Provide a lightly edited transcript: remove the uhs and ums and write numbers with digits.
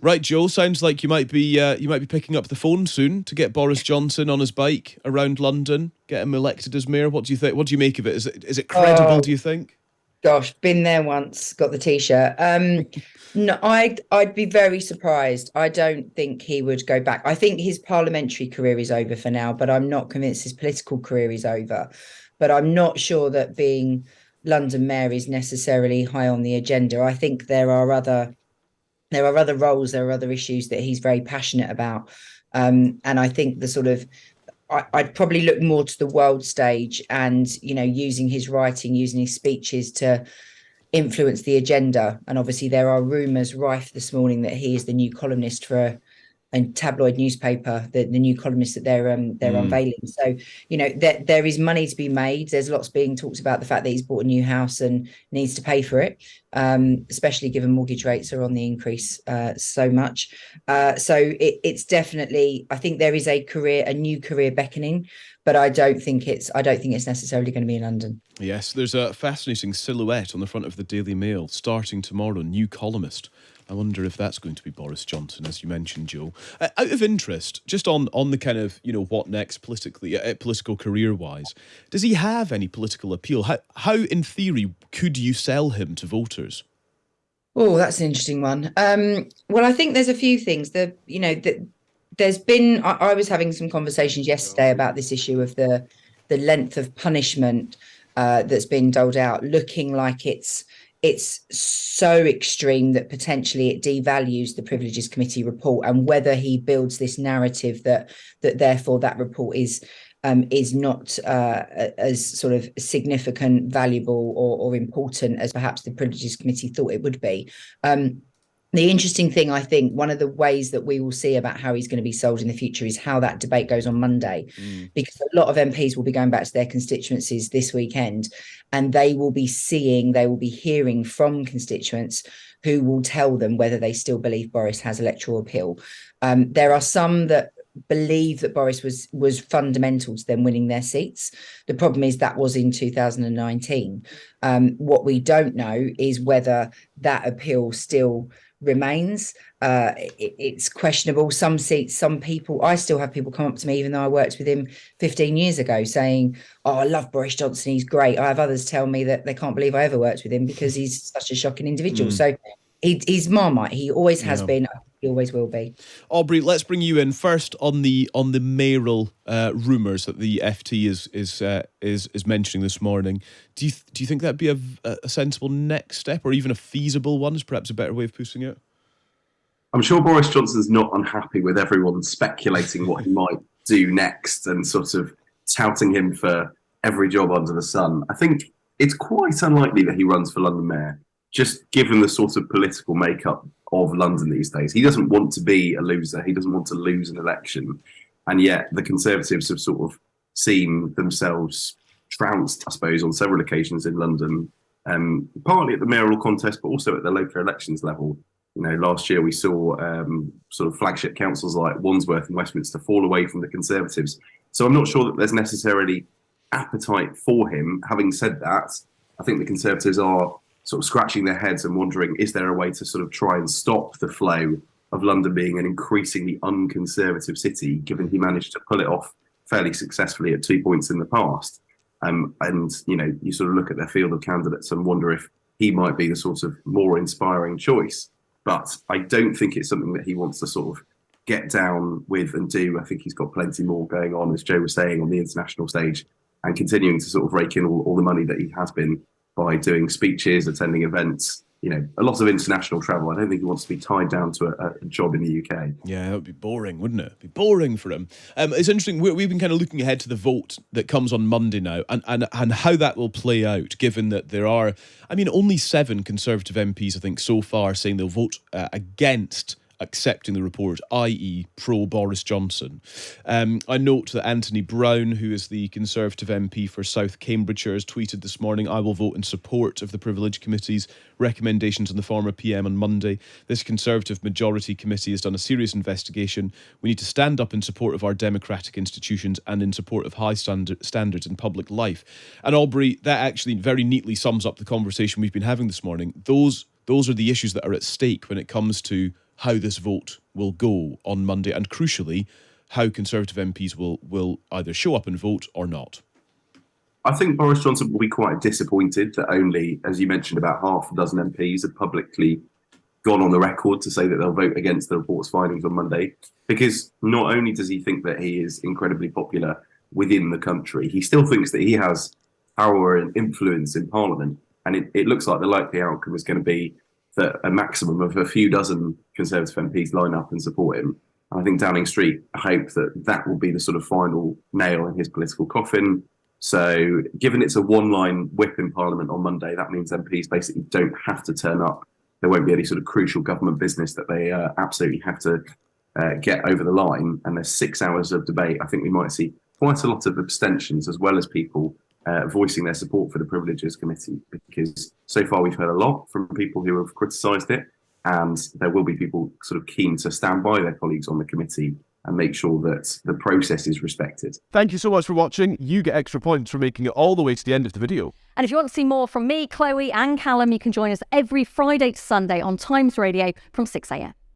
Right, Joe. Sounds like you might be picking up the phone soon to get Boris Johnson on his bike around London, get him elected as mayor. What do you think? What do you make of it? Is it credible? Do Oh you think? gosh, been there once, got the t-shirt. No, I'd be very surprised. I don't think he would go back. I think his parliamentary career is over for now, but I'm not convinced his political career is over. But I'm not sure that being London mayor is necessarily high on the agenda. I think there are other roles, there are other issues that he's very passionate about. And I think the sort of I'd probably look more to the world stage and, using his writing, using his speeches to influence the agenda. And obviously, there are rumours rife this morning that he is the new columnist for a tabloid newspaper, the new columnist that they're Mm. unveiling. So, there is money to be made. There's lots being talked about the fact that he's bought a new house and needs to pay for it, especially given mortgage rates are on the increase so much. It's definitely, I think there is a new career beckoning, but I don't think it's necessarily going to be in London. Yes, there's a fascinating silhouette on the front of the Daily Mail starting tomorrow. New columnist. I wonder if that's going to be Boris Johnson, as you mentioned, Joe. Out of interest, just on the kind of what next politically, political career wise, does he have any political appeal? How in theory could you sell him to voters? Oh, that's an interesting one. Well, I think there's a few things. There's been. I was having some conversations yesterday about this issue of the length of punishment that's been doled out, looking like it's so extreme that potentially it devalues the Privileges Committee report, and whether he builds this narrative that therefore that report is not as sort of significant, valuable, or important as perhaps the Privileges Committee thought it would be. The interesting thing, I think, one of the ways that we will see about how he's going to be sold in the future is how that debate goes on Monday, Mm. because a lot of MPs will be going back to their constituencies this weekend, and they will be hearing from constituents who will tell them whether they still believe Boris has electoral appeal. There are some that believe that Boris was fundamental to them winning their seats. The problem is that was in 2019. What we don't know is whether that appeal still remains. It's questionable. Some seats, some people, I still have people come up to me, even though I worked with him 15 years ago, saying, "Oh, I love Boris Johnson, he's great." I have others tell me that they can't believe I ever worked with him because he's such a shocking individual. Mm. So he's Marmite. He always has Yeah. been, he always will be. Aubrey, let's bring you in first on the mayoral rumours that the FT is mentioning this morning. Do you think that'd be a sensible next step, or even a feasible one? Is perhaps a better way of putting it? I'm sure Boris Johnson's not unhappy with everyone speculating what he might do next and sort of touting him for every job under the sun. I think it's quite unlikely that he runs for London Mayor, just given the sort of political makeup of London these days. He doesn't want to be a loser. He doesn't want to lose an election. And yet the Conservatives have sort of seen themselves trounced, I suppose, on several occasions in London, partly at the mayoral contest, but also at the local elections level. Last year we saw sort of flagship councils like Wandsworth and Westminster fall away from the Conservatives. So I'm not sure that there's necessarily appetite for him. Having said that, I think the Conservatives are sort of scratching their heads and wondering, is there a way to sort of try and stop the flow of London being an increasingly unconservative city, given he managed to pull it off fairly successfully at 2 points in the past. You sort of look at their field of candidates and wonder if he might be the sort of more inspiring choice. But I don't think it's something that he wants to sort of get down with and do. I think he's got plenty more going on, as Joe was saying, on the international stage, and continuing to sort of rake in all the money that he has been by doing speeches, attending events, a lot of international travel. I don't think he wants to be tied down to a job in the UK. Yeah, that would be boring, wouldn't it? It'd be boring for him. It's interesting. We've been kind of looking ahead to the vote that comes on Monday now, and how that will play out, given that there are, only 7 Conservative MPs, I think, so far saying they'll vote against accepting the report, i.e. pro-Boris Johnson. I note that Anthony Brown, who is the Conservative MP for South Cambridgeshire, has tweeted this morning, "I will vote in support of the Privilege Committee's recommendations on the former PM on Monday. This Conservative majority committee has done a serious investigation. We need to stand up in support of our democratic institutions and in support of high standards in public life." And Aubrey, that actually very neatly sums up the conversation we've been having this morning. Those are the issues that are at stake when it comes to how this vote will go on Monday, and crucially, how Conservative MPs will either show up and vote or not? I think Boris Johnson will be quite disappointed that only, as you mentioned, about half a dozen MPs have publicly gone on the record to say that they'll vote against the report's findings on Monday, because not only does he think that he is incredibly popular within the country, he still thinks that he has power and influence in Parliament. And it looks like the likely outcome is going to be that a maximum of a few dozen Conservative MPs line up and support him. And I think Downing Street hope that that will be the sort of final nail in his political coffin. So given it's a one-line whip in Parliament on Monday, that means MPs basically don't have to turn up. There won't be any sort of crucial government business that they absolutely have to get over the line. And there's 6 hours of debate. I think we might see quite a lot of abstentions, as well as people voicing their support for the Privileges Committee, because so far we've heard a lot from people who have criticised it, and there will be people sort of keen to stand by their colleagues on the committee and make sure that the process is respected. Thank you so much for watching. You get extra points for making it all the way to the end of the video. And if you want to see more from me, Chloe and Callum, you can join us every Friday to Sunday on Times Radio from 6 a.m.